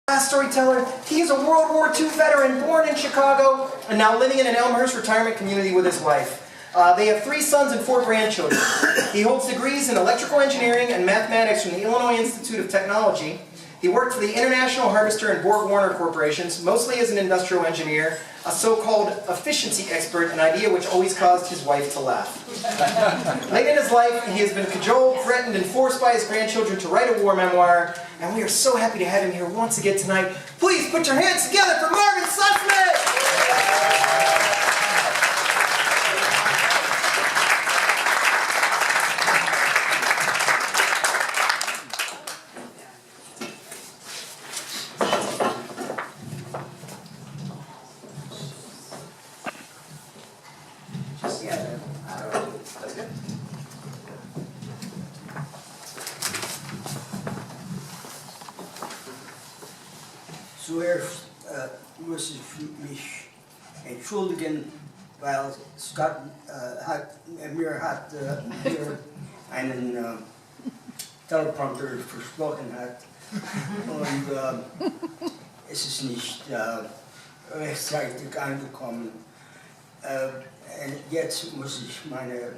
Last storyteller, he is a World War II veteran born in Chicago and now living in an Elmhurst retirement community with his wife. They have 3 sons and 4 grandchildren. He holds degrees in electrical engineering and mathematics from the Illinois Institute of Technology. He worked for the International Harvester and Borg-Warner corporations, mostly as an industrial engineer, a so-called efficiency expert, an idea which always caused his wife to laugh. Late in his life, he has been cajoled, threatened, and forced by his grandchildren to write a war memoir, and we are so happy to have him here once again tonight. Please put your hands together for Marvin Sussman! Zuerst muss ich mich entschuldigen, weil Scott mir hier einen Teleprompter versprochen hat und es ist nicht rechtzeitig angekommen. Und jetzt muss ich meine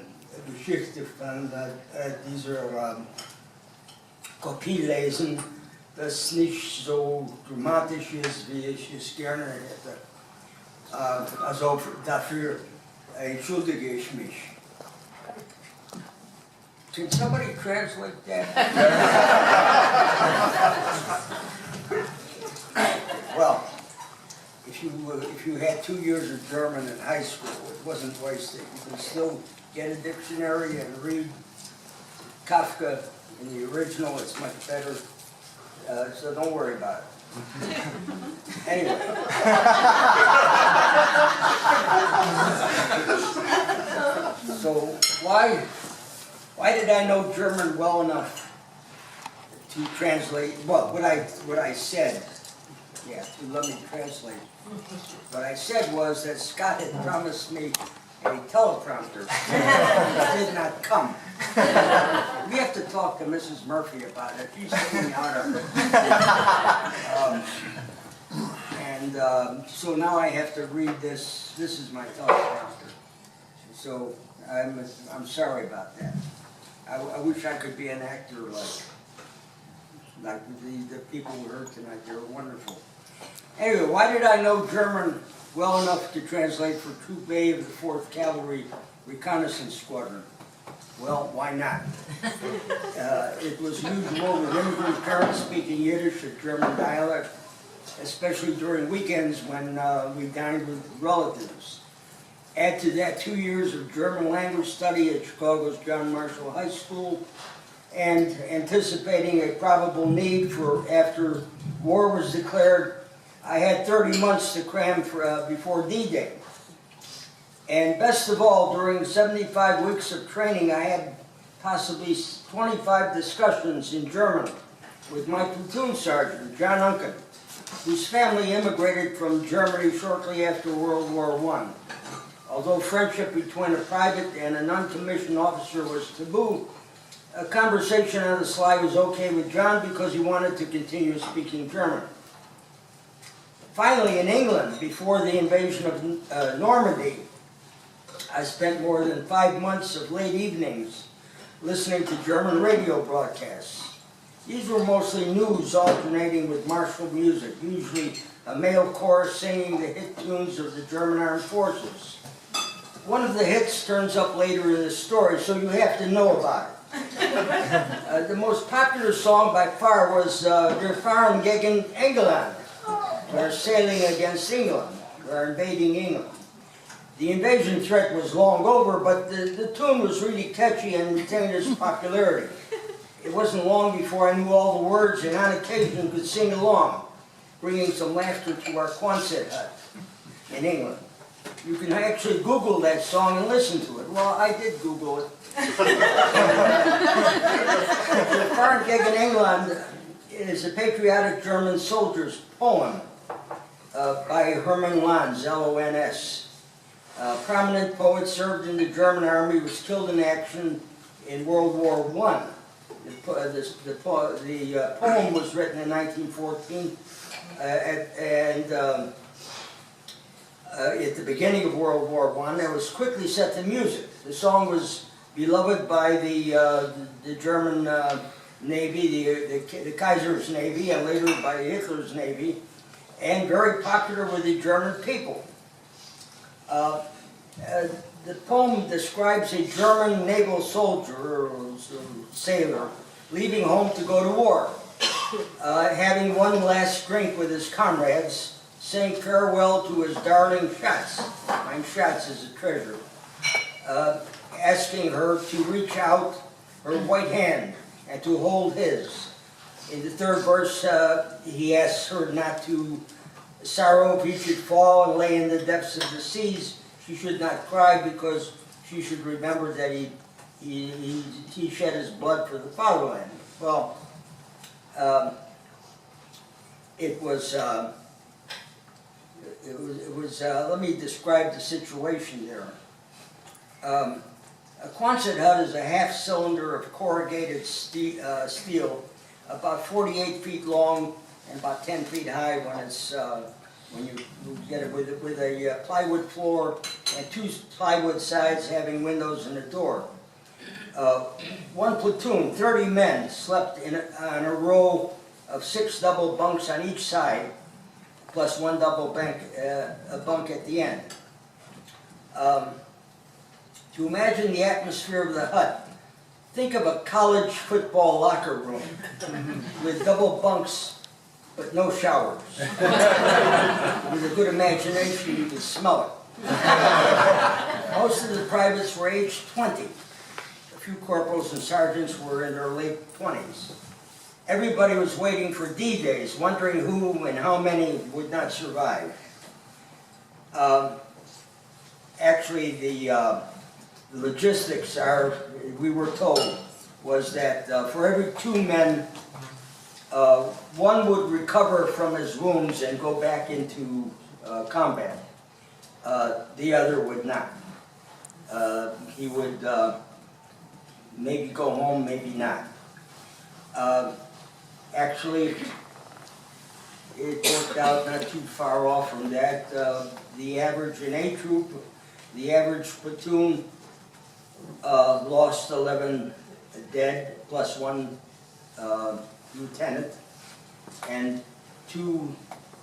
Geschichte von dieser Kopie lesen, das nicht so dramatisch ist, wie ich es gerne hätte. Also dafür entschuldige ich mich. Can somebody translate that? Well, if you had 2 years of German in high school, it wasn't wasted. You can still get a dictionary and read Kafka in the original. It's much better. So don't worry about it. Anyway. So why did I know German well enough to translate? Well, what I said, yeah, to let me translate. What I said was that Scott had promised me a teleprompter that did not come. We have to talk to Mrs. Murphy about it. She's sitting out of it. So now I have to read this. This is my teleprompter. So I'm sorry about that. I wish I could be an actor like the people we heard tonight. They were wonderful. Anyway, why did I know German well enough to translate for Troop A of the 4th Cavalry Reconnaissance Squadron? Well, why not? It was usual with immigrant parents speaking Yiddish or German dialect, especially during weekends when we dined with relatives. Add to that 2 years of German language study at Chicago's John Marshall High School, and anticipating a probable need for after war was declared, I had 30 months to cram before D-Day. And best of all, during 75 weeks of training, I had possibly 25 discussions in German with my platoon sergeant, John Unken, whose family immigrated from Germany shortly after World War I. Although friendship between a private and an uncommissioned officer was taboo, a conversation on the sly was okay with John because he wanted to continue speaking German. Finally, in England, before the invasion of Normandy, I spent more than 5 months of late evenings listening to German radio broadcasts. These were mostly news alternating with martial music, usually a male chorus singing the hit tunes of the German armed forces. One of the hits turns up later in the story, so you have to know about it. The most popular song by far was Wir fahren gegen England. We're sailing against England. We're invading England. The invasion threat was long over, but the tune was really catchy and retained its popularity. It wasn't long before I knew all the words and on occasion could sing along, bringing some laughter to our Quonset hut in England. You can actually Google that song and listen to it. Well, I did Google it. The Fahren gegen England is a patriotic German soldier's poem by Hermann Lons, L-O-N-S. A prominent poet, served in the German army, was killed in action in World War I. The poem was written in 1914 At the beginning of World War I, that was quickly set to music. The song was beloved by the German Navy, the Kaiser's Navy, and later by Hitler's Navy, and very popular with the German people. The poem describes a German naval soldier or sailor leaving home to go to war, having one last drink with his comrades, saying farewell to his darling Schatz. Mein Schatz is a treasure. Asking her to reach out her white hand and to hold his. In the third verse, he asks her not to sorrow if he should fall and lay in the depths of the seas. She should not cry because she should remember that he shed his blood for the fatherland. Well, let me describe the situation there. A Quonset hut is a half cylinder of corrugated steel, about 48 feet long and about 10 feet high when you get it with a plywood floor and 2 plywood sides having windows and a door. One platoon, 30 men, slept on a row of 6 double bunks on each side, plus 1 double bunk at the end. To imagine the atmosphere of the hut, think of a college football locker room with double bunks but no showers. With a good imagination, you can smell it. Most of the privates were aged 20. A few corporals and sergeants were in their late 20s. Everybody was waiting for D-Days, wondering who and how many would not survive. Actually, the logistics are, we were told, was that for every 2 men, 1 would recover from his wounds and go back into combat. The other would not. He would maybe go home, maybe not. Actually, it worked out not too far off from that. The average in A troop, the average platoon lost 11 dead, plus 1 lieutenant, and 2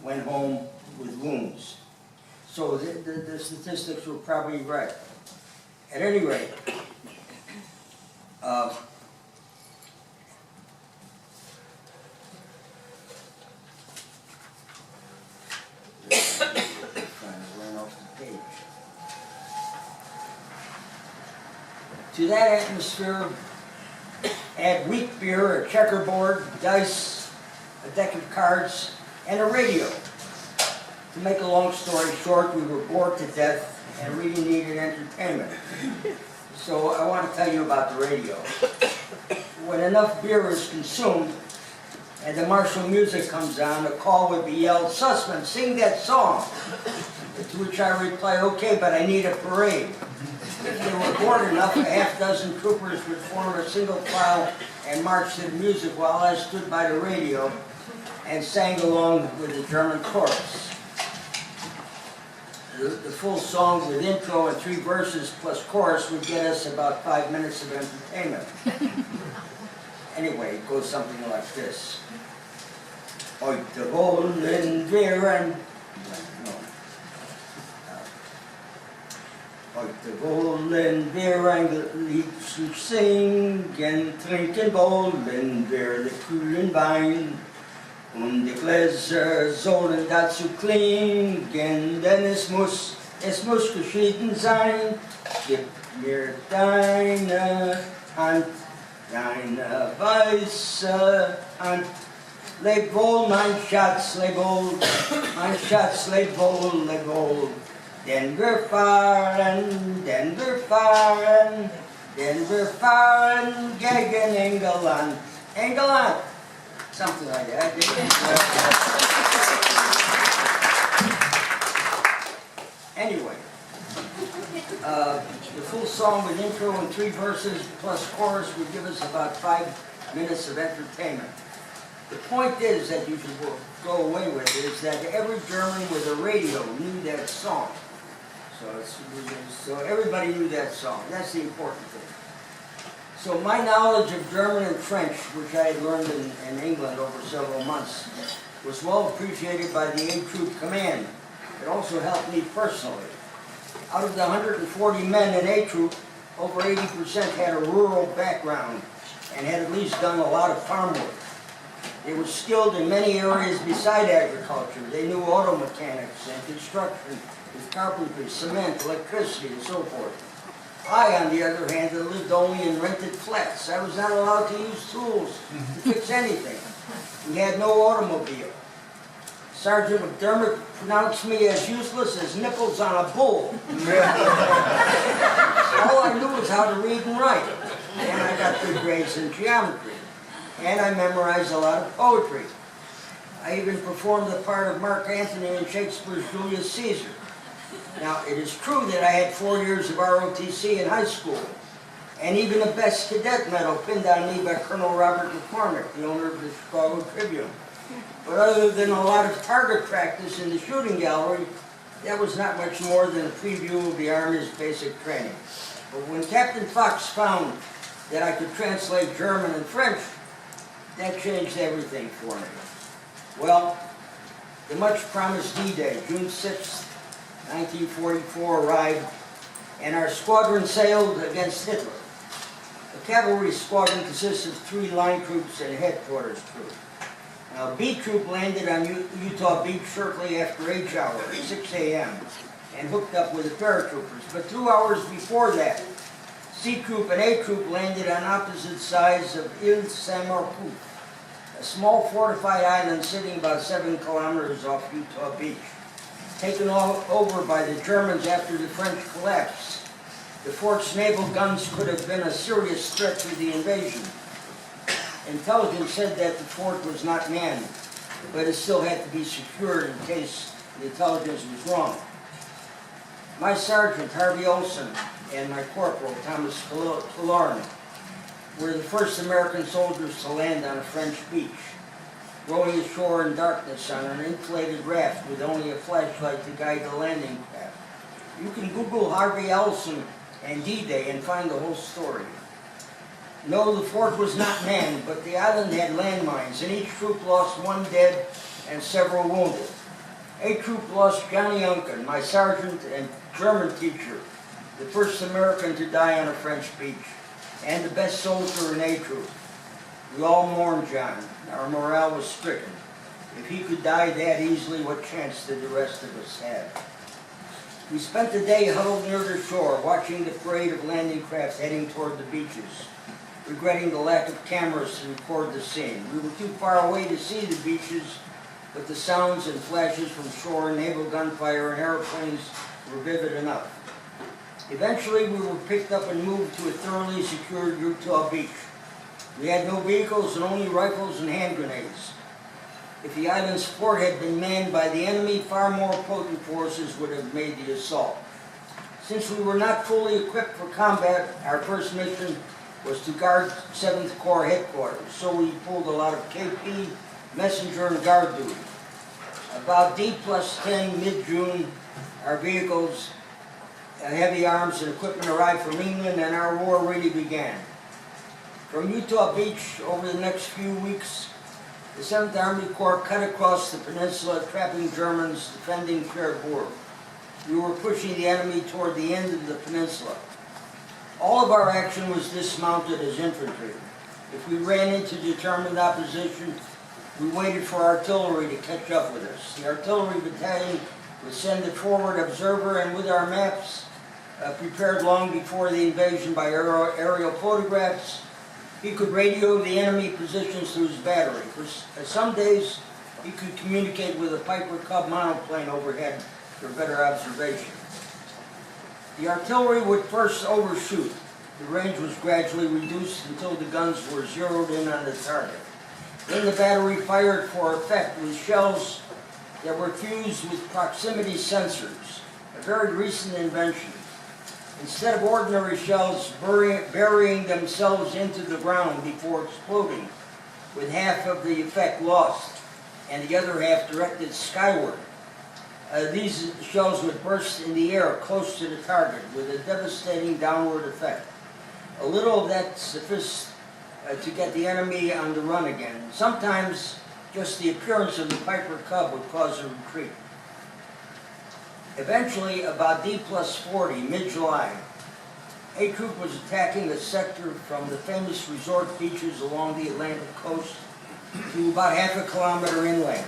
went home with wounds. So the statistics were probably right. At any rate, to that atmosphere, add weak beer, a checkerboard, dice, a deck of cards, and a radio. To make a long story short, we were bored to death and really needed entertainment. So I want to tell you about the radio. When enough beer is consumed and the martial music comes on, a call would be yelled, "Sussman, sing that song." To which I reply, "Okay, but I need a parade." If they were bored enough, a half-dozen troopers would form a single file and march to the music while I stood by the radio and sang along with the German chorus. The full song with intro and 3 verses plus chorus would get us about 5 minutes of entertainment. Anyway, it goes something like this. Heute wollen wir ein... Heute wollen wir ein Liedchen singen, trinken wollen wir den kühlen Wein. Und die Gläser sollen dazu klingen, denn es muss geschieden sein. Gib mir deine Hand, deine weiße Hand. Leb wohl, mein Schatz, leb wohl, mein Schatz, leb wohl, leb wohl. Denn wir fahren, denn wir fahren, denn wir fahren gegen England. England! Something like that. Anyway, the full song with intro and 3 verses plus chorus would give us about 5 minutes of entertainment. The point is that you should go away with is that every German with a radio knew that song. So everybody knew that song. That's the important thing. So my knowledge of German and French, which I had learned in England over several months, was well appreciated by the A Troop command. It also helped me personally. Out of the 140 men in A Troop, over 80% had a rural background and had at least done a lot of farm work. They were skilled in many areas beside agriculture. They knew auto mechanics and construction, with carpentry, cement, electricity, and so forth. I, on the other hand, had lived only in rented flats. I was not allowed to use tools to fix anything. We had no automobile. Sergeant McDermott pronounced me as useless as nipples on a bull. All I knew was how to read and write. And I got good grades in geometry. And I memorized a lot of poetry. I even performed the part of Mark Antony in Shakespeare's Julius Caesar. Now, it is true that I had 4 years of ROTC in high school, and even a Best Cadet Medal pinned on me by Colonel Robert McCormick, the owner of the Chicago Tribune. But other than a lot of target practice in the shooting gallery, that was not much more than a preview of the Army's basic training. But when Captain Fox found that I could translate German and French, that changed everything for me. Well, the much-promised D-Day, June 6, 1944, arrived, and our squadron sailed against Hitler. The cavalry squadron consists of 3 line troops and a headquarters troop. Now, B Troop landed on Utah Beach shortly after H hour, 6 a.m., and hooked up with the paratroopers. But 2 hours before that, C Troop and A Troop landed on opposite sides of Ile Saint-Marcouf, a small fortified island sitting about 7 kilometers off Utah Beach. Taken over by the Germans after the French collapse, the fort's naval guns could have been a serious threat to the invasion. Intelligence said that the fort was not manned, but it still had to be secured in case the intelligence was wrong. My sergeant, Harvey Olson, and my corporal, Thomas Killorn, were the first American soldiers to land on a French beach, rowing ashore in darkness on an inflated raft with only a flashlight to guide the landing craft. You can Google Harvey Olson and D-Day and find the whole story. No, the fort was not manned, but the island had landmines, and each troop lost 1 dead and several wounded. A Troop lost Johnny Unken, my sergeant and German teacher, the first American to die on a French beach, and the best soldier in A Troop. We all mourned John. Our morale was stricken. If he could die that easily, what chance did the rest of us have? We spent the day huddled near the shore, watching the parade of landing crafts heading toward the beaches, regretting the lack of cameras to record the scene. We were too far away to see the beaches, but the sounds and flashes from shore, naval gunfire, and airplanes were vivid enough. Eventually, we were picked up and moved to a thoroughly secured Utah Beach. We had no vehicles and only rifles and hand grenades. If the island's fort had been manned by the enemy, far more potent forces would have made the assault. Since we were not fully equipped for combat, our first mission was to guard 7th Corps headquarters, so we pulled a lot of KP, messenger, and guard duty. About D+10 mid-June, our vehicles, heavy arms, and equipment arrived from England, and our war really began. From Utah Beach, over the next few weeks, the 7th Army Corps cut across the peninsula, trapping Germans defending Cherbourg. We were pushing the enemy toward the end of the peninsula. All of our action was dismounted as infantry. If we ran into determined opposition, we waited for artillery to catch up with us. The artillery battalion would send a forward observer, and with our maps prepared long before the invasion by aerial photographs, he could radio the enemy positions through his battery. For some days, he could communicate with a Piper Cub monoplane overhead for better observation. The artillery would first overshoot. The range was gradually reduced until the guns were zeroed in on the target. Then the battery fired for effect with shells that were fused with proximity sensors, a very recent invention. Instead of ordinary shells burying themselves into the ground before exploding, with half of the effect lost and the other half directed skyward. These shells would burst in the air close to the target with a devastating downward effect. A little of that sufficed to get the enemy on the run again. Sometimes just the appearance of the Piper Cub would cause a retreat. Eventually, about D+40, mid-July, A Troop was attacking a sector from the famous resort beaches along the Atlantic coast to about half a kilometer inland.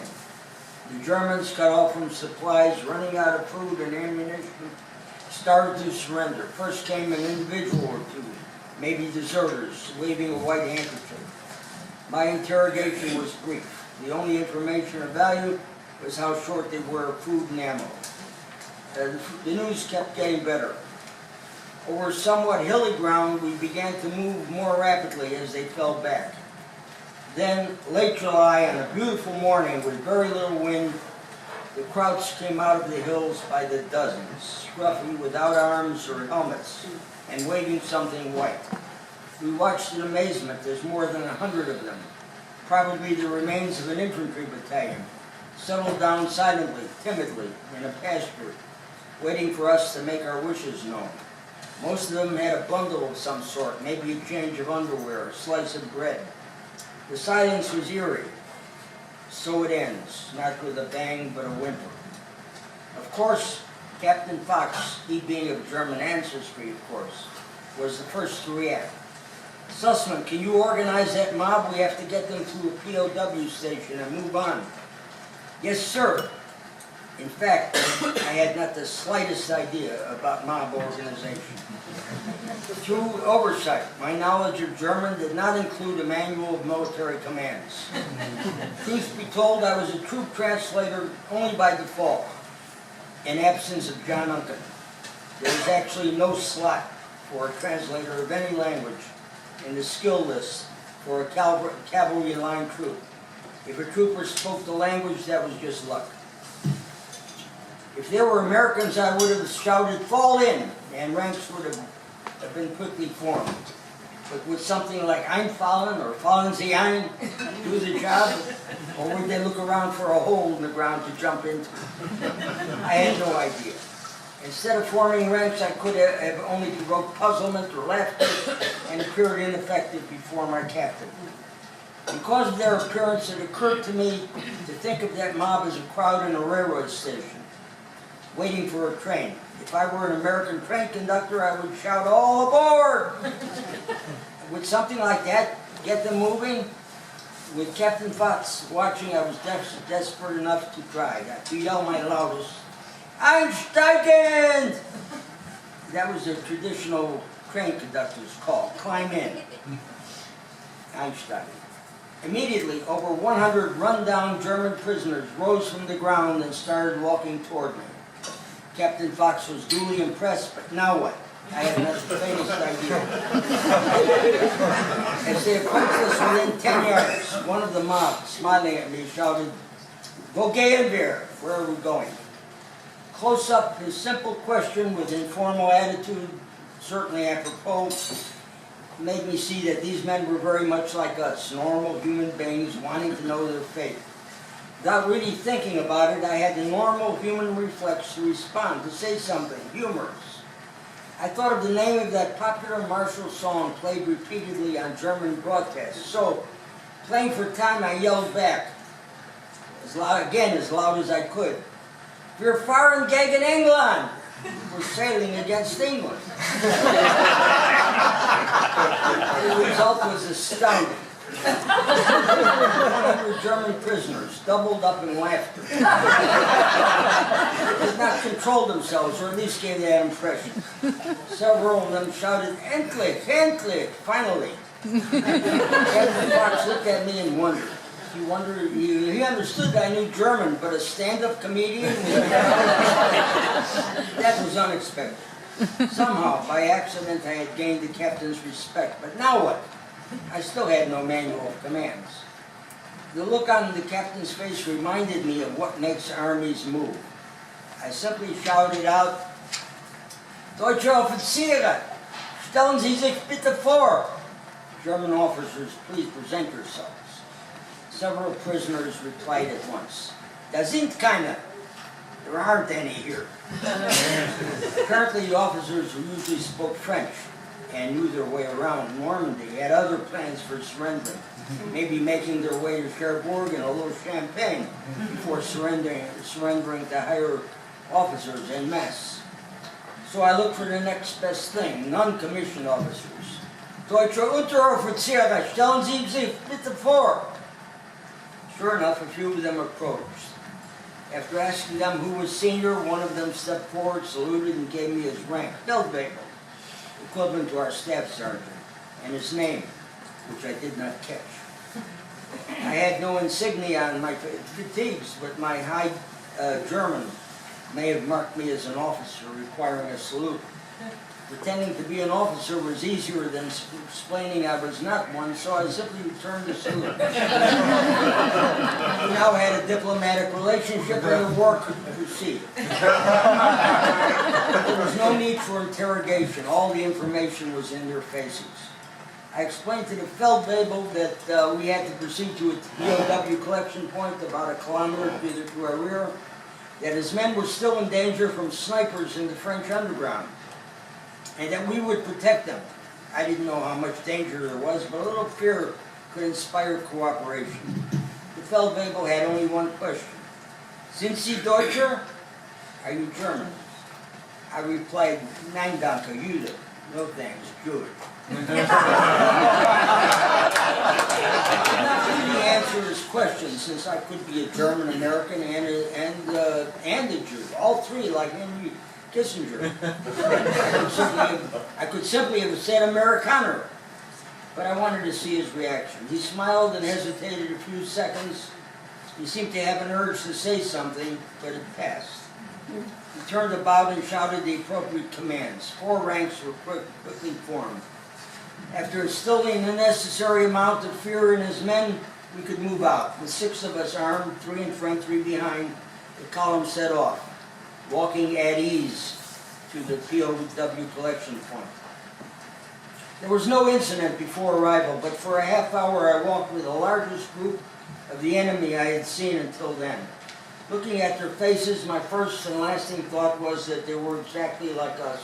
The Germans, cut off from supplies, running out of food and ammunition, started to surrender. First came an individual or two, maybe deserters, waving a white handkerchief. My interrogation was brief. The only information of value was how short they were of food and ammo. The news kept getting better. Over somewhat hilly ground, we began to move more rapidly as they fell back. Then, late July, on a beautiful morning with very little wind, the Krauts came out of the hills by the dozens, scruffy, without arms or helmets, and waving something white. We watched in amazement. There's more than 100 of them, probably the remains of an infantry battalion, settled down silently, timidly, in a pasture, waiting for us to make our wishes known. Most of them had a bundle of some sort, maybe a change of underwear, a slice of bread. The silence was eerie. So it ends, not with a bang, but a whimper. Of course, Captain Fox, he being of German ancestry, of course, was the first to react. Sussman, can you organize that mob? We have to get them to a POW station and move on. Yes, sir. In fact, I had not the slightest idea about mob organization. Through oversight, my knowledge of German did not include a manual of military commands. Truth be told, I was a troop translator only by default, in absence of John Unken. There was actually no slot for a translator of any language in the skill list for a cavalry line troop. If a trooper spoke the language, that was just luck. If there were Americans, I would have shouted, "Fall in," and ranks would have been quickly formed. But would something like "Einfallen" or "Fallen Sie ein" do the job? Or would they look around for a hole in the ground to jump into? I had no idea. Instead of forming ranks, I could have only provoked puzzlement or laughter and appeared ineffective before my captain. Because of their appearance, it occurred to me to think of that mob as a crowd in a railroad station, waiting for a train. If I were an American train conductor, I would shout, "All aboard!" Would something like that get them moving? With Captain Fox watching, I was desperate enough to try, to yell my loudest, "Einsteigen!" That was a traditional train conductor's call, "Climb in." Einsteigen. Immediately, over 100 run-down German prisoners rose from the ground and started walking toward me. Captain Fox was duly impressed, but now what? I had not the faintest idea. As they approached us within 10 yards, one of the mob, smiling at me, shouted, "Wo gehen wir?" Where are we going? Close up, his simple question with informal attitude, certainly apropos, made me see that these men were very much like us, normal human beings wanting to know their fate. Without really thinking about it, I had the normal human reflex to respond, to say something humorous. I thought of the name of that popular martial song played repeatedly on German broadcasts. So, playing for time, I yelled back, as loud as I could, "Wir fahren gegen England!" We're sailing against England. The result was astounding. 100 German prisoners doubled up in laughter. They did not control themselves, or at least gave that impression. Several of them shouted, "Endlich, endlich," finally. Captain Fox looked at me and wondered. He understood that I knew German, but a stand-up comedian? That was unexpected. Somehow, by accident, I had gained the captain's respect. But now what? I still had no manual of commands. The look on the captain's face reminded me of what makes armies move. I simply shouted out, "Deutsche Offiziere, stellen Sie sich bitte vor." German officers, please present yourselves. Several prisoners replied at once, "Da sind keine." There aren't any here. Apparently the officers who usually spoke French and knew their way around Normandy had other plans for surrendering, maybe making their way to Cherbourg and a little champagne before surrendering to higher officers en masse. So I looked for the next best thing, non-commissioned officers. Deutscher Unteroffiziere, stellen Sie sich bitte vor. Sure enough, a few of them approached. After asking them who was senior, one of them stepped forward, saluted, and gave me his rank, Feldwebel, equivalent to our staff sergeant, and his name, which I did not catch. I had no insignia on my fatigues, but my high German may have marked me as an officer requiring a salute. Pretending to be an officer was easier than explaining I was not one, so I simply returned the salute. We now had a diplomatic relationship and the war could proceed. There was no need for interrogation. All the information was in their faces. I explained to the Feldwebel that we had to proceed to a POW collection point about a kilometer to our rear, that his men were still in danger from snipers in the French underground, and that we would protect them. I didn't know how much danger there was, but a little fear could inspire cooperation. The Feldwebel had only one question. "Sind Sie Deutscher? Are you German?" I replied, "Nein, danke, Jude." No thanks, Jewish. I did not really answer his question, since I could be a German American and a Jew, all three like Henry Kissinger. I could simply have said Amerikaner, but I wanted to see his reaction. He smiled and hesitated a few seconds. He seemed to have an urge to say something, but it passed. He turned about and shouted the appropriate commands. 4 ranks were quickly formed. After instilling the necessary amount of fear in his men, we could move out. With 6 of us armed, 3 in front, 3 behind, the column set off, walking at ease to the POW collection point. There was no incident before arrival, but for a half hour I walked with the largest group of the enemy I had seen until then. Looking at their faces, my first and lasting thought was that they were exactly like us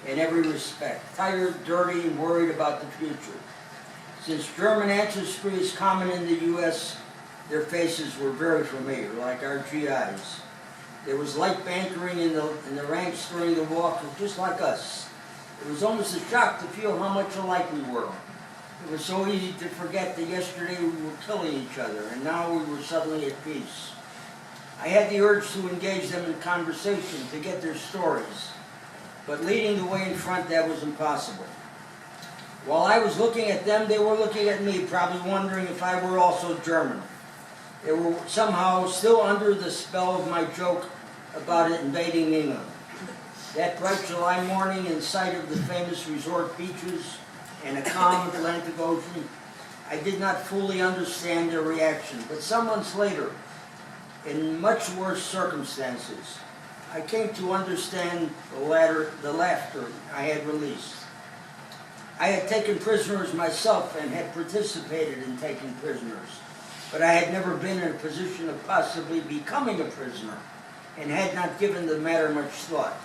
in every respect, tired, dirty, and worried about the future. Since German ancestry is common in the U.S., their faces were very familiar, like our GIs. There was light bantering in the ranks during the walk, just like us. It was almost a shock to feel how much alike we were. It was so easy to forget that yesterday we were killing each other, and now we were suddenly at peace. I had the urge to engage them in conversation, to get their stories. But leading the way in front, that was impossible. While I was looking at them, they were looking at me, probably wondering if I were also German. They were somehow still under the spell of my joke about invading England. That bright July morning, in sight of the famous resort beaches and a calm Atlantic Ocean, I did not fully understand their reaction. But some months later, in much worse circumstances, I came to understand the laughter I had released. I had taken prisoners myself and had participated in taking prisoners, but I had never been in a position of possibly becoming a prisoner and had not given the matter much thought.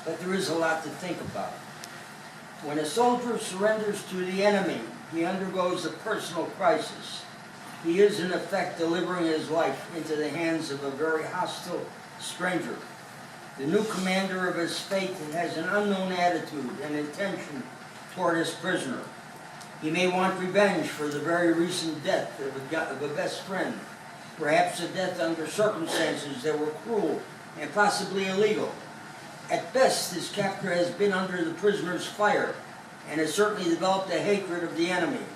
But there is a lot to think about. When a soldier surrenders to the enemy, he undergoes a personal crisis. He is, in effect, delivering his life into the hands of a very hostile stranger. The new commander of his fate has an unknown attitude and intention toward his prisoner. He may want revenge for the very recent death of a best friend, perhaps a death under circumstances that were cruel and possibly illegal. At best, his captor has been under the prisoner's fire and has certainly developed a hatred of the enemy.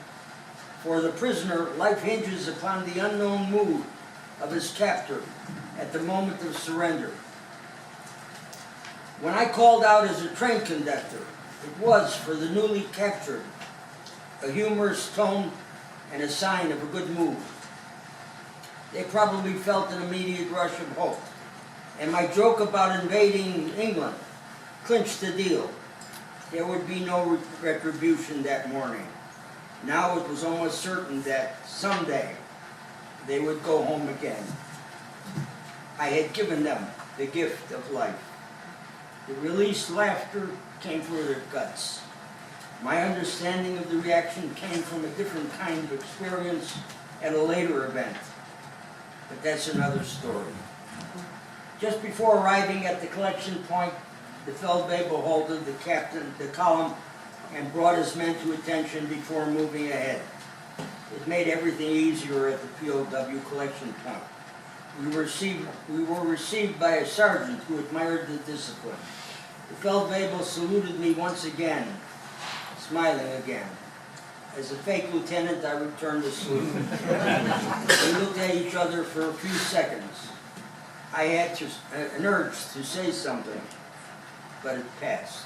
For the prisoner, life hinges upon the unknown mood of his captor at the moment of surrender. When I called out as a train conductor, it was for the newly captured, a humorous tone and a sign of a good mood. They probably felt an immediate rush of hope, and my joke about invading England clinched the deal. There would be no retribution that morning. Now it was almost certain that someday they would go home again. I had given them the gift of life. The released laughter came from their guts. My understanding of the reaction came from a different kind of experience at a later event. But that's another story. Just before arriving at the collection point, the Feldwebel halted the column and brought his men to attention before moving ahead. It made everything easier at the POW collection point. We were received by a sergeant who admired the discipline. The Feldwebel saluted me once again, smiling again. As a fake lieutenant, I returned the salute. We looked at each other for a few seconds. I had an urge to say something, but it passed.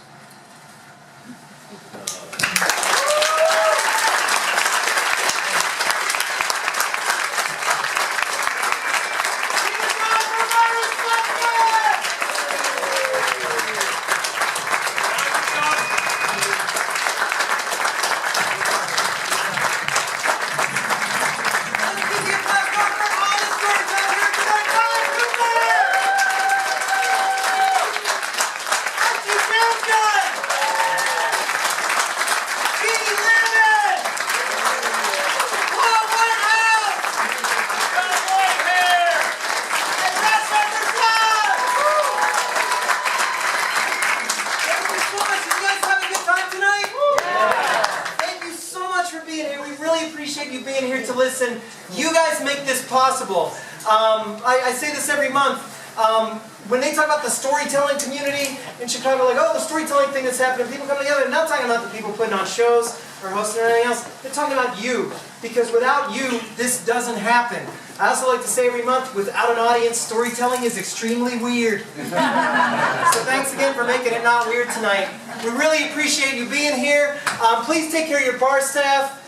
Appreciate you being here to listen. You guys make this possible. I say this every month. When they talk about the storytelling community in Chicago, like, oh, the storytelling thing that's happening, people come together, they're not talking about the people putting on shows or hosting or anything else. They're talking about you. Because without you, this doesn't happen. I also like to say every month, without an audience, storytelling is extremely weird. So thanks again for making it not weird tonight. We really appreciate you being here. Please take care of your bar staff.